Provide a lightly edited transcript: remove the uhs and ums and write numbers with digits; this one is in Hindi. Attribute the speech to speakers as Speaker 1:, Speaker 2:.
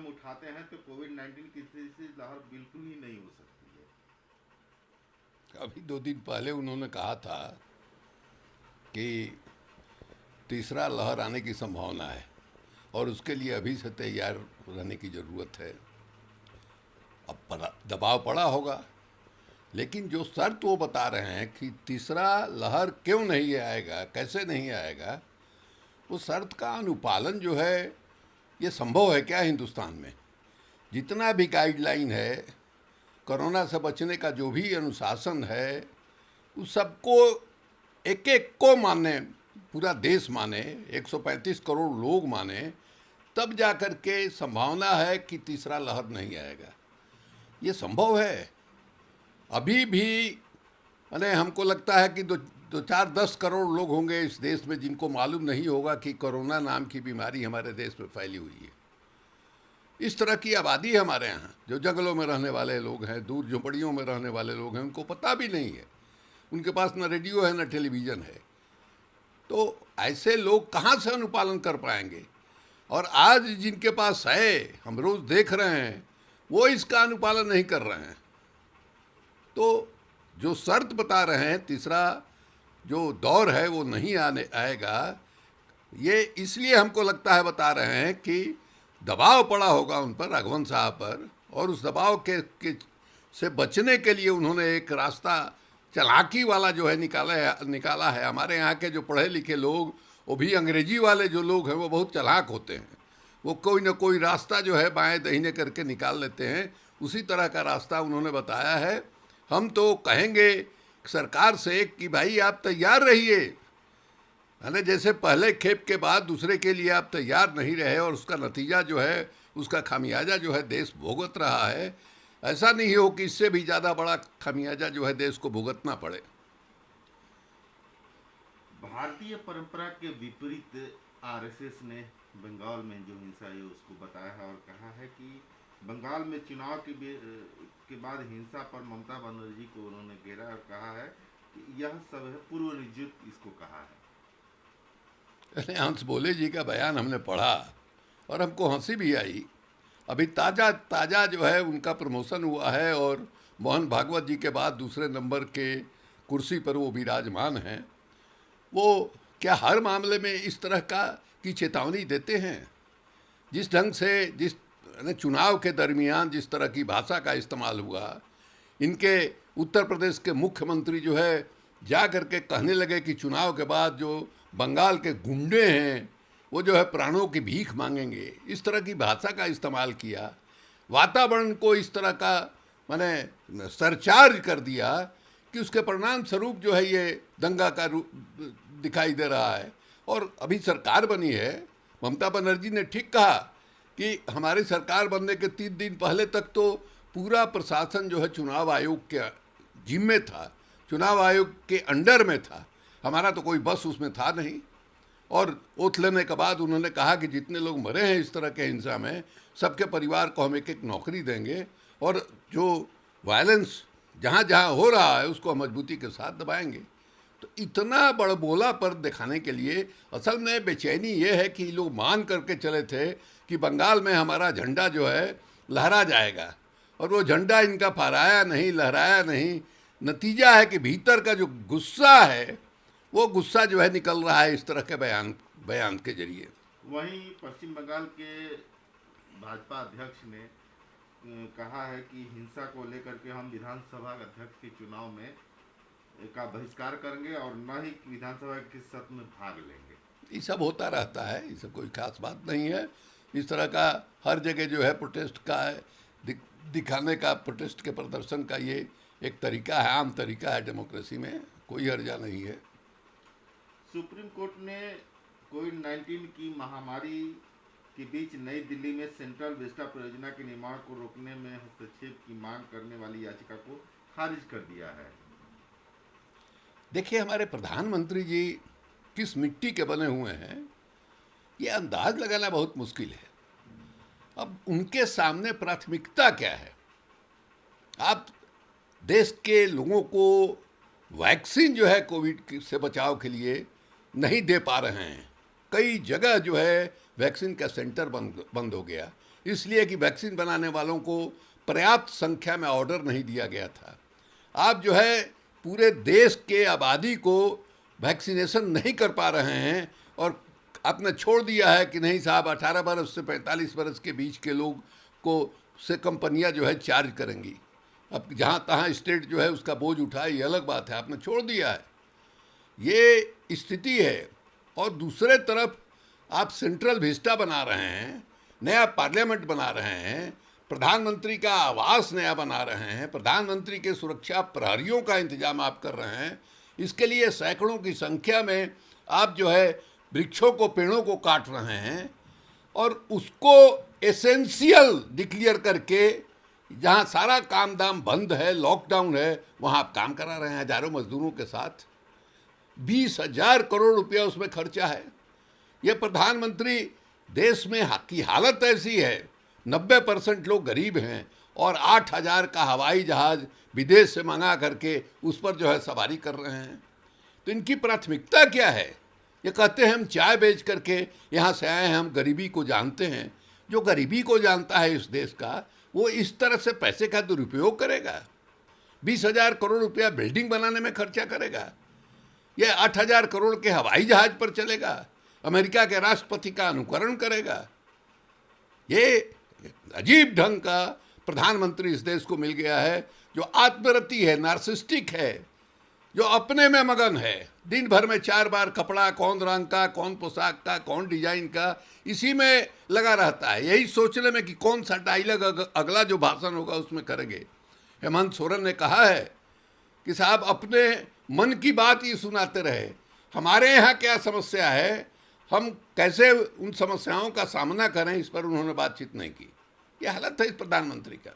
Speaker 1: कदम उठाते हैं तो कोविड-19 की तीसरी लहर बिल्कुल ही नहीं हो सकती है।
Speaker 2: अभी 2 दिन पहले उन्होंने कहा था कि तीसरा लहर आने की संभावना है और उसके लिए अभी से तैयार रहने की ज़रूरत है। अब दबाव पड़ा होगा, लेकिन जो शर्त वो बता रहे हैं कि तीसरा लहर क्यों नहीं आएगा, कैसे नहीं आएगा, वो शर्त का अनुपालन जो है ये संभव है क्या हिंदुस्तान में? जितना भी गाइडलाइन है, कोरोना से बचने का जो भी अनुशासन है, उस सबको एक एक को माने, पूरा देश माने, 135 करोड़ लोग माने, तब जा कर के संभावना है कि तीसरा लहर नहीं आएगा। ये संभव है। अभी भी अरे हमको लगता है कि दो चार 10 करोड़ लोग होंगे इस देश में जिनको मालूम नहीं होगा कि कोरोना नाम की बीमारी हमारे देश में फैली हुई है। इस तरह की आबादी है हमारे यहाँ। जो जंगलों में रहने वाले लोग हैं, दूर झोंपड़ियों में रहने वाले लोग हैं, उनको पता भी नहीं है। उनके पास न रेडियो है न टेलीविज़न है। तो ऐसे लोग कहाँ से अनुपालन कर पाएंगे? और आज जिनके पास है, हम रोज़ देख रहे हैं, वो इसका अनुपालन नहीं कर रहे हैं। तो जो शर्त बता रहे हैं तीसरा जो दौर है वो नहीं आएगा, ये इसलिए हमको लगता है बता रहे हैं कि दबाव पड़ा होगा उन पर, राघवन साहब पर, और उस दबाव के से बचने के लिए उन्होंने एक रास्ता चालाकी वाला जो है निकाला है। हमारे यहाँ के जो पढ़े लिखे लोग, वो भी अंग्रेजी वाले जो लोग हैं, वो बहुत चालाक होते हैं। वो कोई ना कोई रास्ता जो है बाएं दाहिने करके निकाल लेते हैं। उसी तरह का रास्ता उन्होंने बताया है। हम तो कहेंगे सरकार से कि भाई आप तैयार रहिए, है ना। जैसे पहले खेप के बाद दूसरे के लिए आप तैयार नहीं रहे और उसका नतीजा जो है, उसका खामियाजा जो है देश भुगत रहा है। ऐसा नहीं हो कि इससे भी ज़्यादा बड़ा खामियाजा जो है देश को भुगतना पड़े।
Speaker 1: भारतीय परंपरा के विपरीत आरएसएस ने बंगाल में जो हिंसा है उसको बताया है और कहा है कि बंगाल में चुनाव के बाद हिंसा पर ममता बनर्जी को उन्होंने घेरा और कहा है कि यह सब है पूर्व नियुक्त, इसको कहा है।
Speaker 2: अरे हंस बोले जी का बयान हमने पढ़ा और हमको हंसी भी आई। अभी ताज़ा ताज़ा जो है उनका प्रमोशन हुआ है और मोहन भागवत जी के बाद दूसरे नंबर के कुर्सी पर वो विराजमान हैं। वो क्या हर मामले में इस तरह की चेतावनी देते हैं? जिस ढंग से चुनाव के दरमियान जिस तरह की भाषा का इस्तेमाल हुआ, इनके उत्तर प्रदेश के मुख्यमंत्री जो है जा कर के कहने लगे कि चुनाव के बाद जो बंगाल के गुंडे हैं वो जो है प्राणों की भीख मांगेंगे। इस तरह की भाषा का इस्तेमाल किया, वातावरण को इस तरह का माने सरचार्ज कर दिया कि उसके परिणाम स्वरूप जो है ये दंगा का रूप दिखाई दे रहा है। और अभी सरकार बनी है, ममता बनर्जी ने ठीक कहा कि हमारी सरकार बनने के 3 दिन पहले तक तो पूरा प्रशासन जो है चुनाव आयोग के जिम्मे था, चुनाव आयोग के अंडर में था। हमारा तो कोई बस उसमें था नहीं। और ओथ लेने के बाद उन्होंने कहा कि जितने लोग मरे हैं इस तरह के हिंसा में, सबके परिवार को हम एक नौकरी देंगे और जो वायलेंस जहाँ जहाँ हो रहा है उसको मजबूती के साथ दबाएंगे। तो इतना बड़बोला पर दिखाने के लिए असल में बेचैनी ये है कि लोग मान करके चले थे कि बंगाल में हमारा झंडा जो है लहरा जाएगा, और वो झंडा इनका फहराया नहीं, लहराया नहीं। नतीजा है कि भीतर का जो गुस्सा है वो गुस्सा जो है निकल रहा है इस तरह के बयान के जरिए।
Speaker 1: वहीं पश्चिम बंगाल के भाजपा अध्यक्ष ने कहा है कि हिंसा को लेकर के हम विधानसभा अध्यक्ष के चुनाव में का बहिष्कार करेंगे और न ही विधानसभा के सत्र में भाग लेंगे।
Speaker 2: ये सब होता रहता है, ये सब कोई खास बात नहीं है। इस तरह का हर जगह जो है प्रोटेस्ट का दिखाने का, प्रोटेस्ट के प्रदर्शन का ये एक तरीका है, आम तरीका है डेमोक्रेसी में, कोई हर्जा नहीं है।
Speaker 1: सुप्रीम कोर्ट ने कोविड-19 की महामारी के बीच नई दिल्ली में सेंट्रल विस्टा परियोजना के निर्माण को रोकने में हस्तक्षेप की मांग करने वाली याचिका को खारिज कर दिया है।
Speaker 2: देखिए, हमारे प्रधानमंत्री जी किस मिट्टी के बने हुए हैं ये अंदाज लगाना बहुत मुश्किल है। अब उनके सामने प्राथमिकता क्या है? आप देश के लोगों को वैक्सीन जो है कोविड से बचाव के लिए नहीं दे पा रहे हैं। कई जगह जो है वैक्सीन का सेंटर बंद हो गया। इसलिए कि वैक्सीन बनाने वालों को पर्याप्त संख्या में ऑर्डर नहीं दिया गया था। आप जो है पूरे देश के आबादी को वैक्सीनेशन नहीं कर पा रहे हैं और आपने छोड़ दिया है कि नहीं साहब 18 बरस से 45 बरस के बीच के लोग को से कंपनियां जो है चार्ज करेंगी। अब जहाँ तहाँ स्टेट जो है उसका बोझ उठाए, ये अलग बात है, आपने छोड़ दिया है, ये स्थिति है। और दूसरे तरफ आप सेंट्रल विस्टा बना रहे हैं, नया पार्लियामेंट बना रहे हैं, प्रधानमंत्री का आवास नया बना रहे हैं, प्रधानमंत्री के सुरक्षा प्रहरियों का इंतजाम आप कर रहे हैं। इसके लिए सैकड़ों की संख्या में आप जो है वृक्षों को, पेड़ों को काट रहे हैं और उसको एसेंशियल डिक्लेयर करके जहाँ सारा काम दाम बंद है, लॉकडाउन है, वहाँ आप काम करा रहे हैं हजारों मजदूरों के साथ। 20,000 करोड़ रुपया उसमें खर्चा है। ये प्रधानमंत्री, देश में की हालत ऐसी है, 90% लोग गरीब हैं और 8,000 का हवाई जहाज विदेश से मंगा करके उस पर जो है सवारी कर रहे हैं। तो इनकी प्राथमिकता क्या है? ये कहते हैं हम चाय बेच करके यहाँ से आए हैं, हम गरीबी को जानते हैं। जो गरीबी को जानता है इस देश का, वो इस तरह से पैसे का दुरुपयोग करेगा? 20,000 करोड़ रुपया बिल्डिंग बनाने में खर्चा करेगा? ये 8,000 करोड़ के हवाई जहाज पर चलेगा? अमेरिका के राष्ट्रपति का अनुकरण करेगा? ये अजीब ढंग का प्रधानमंत्री इस देश को मिल गया है, जो आत्मरति है, नार्सिस्टिक है, जो अपने में मगन है। दिन भर में 4 बार कपड़ा, कौन रंग का, कौन पोशाक का, कौन डिजाइन का, इसी में लगा रहता है, यही सोचने में कि कौन सा डायलॉग अगला जो भाषण होगा उसमें करेंगे। हेमंत सोरेन ने कहा है कि साहब अपने मन की बात ही सुनाते रहे, हमारे यहाँ क्या समस्या है, हम कैसे उन समस्याओं का सामना करें, इस पर उन्होंने बातचीत नहीं की। यह हालत है इस प्रधानमंत्री का।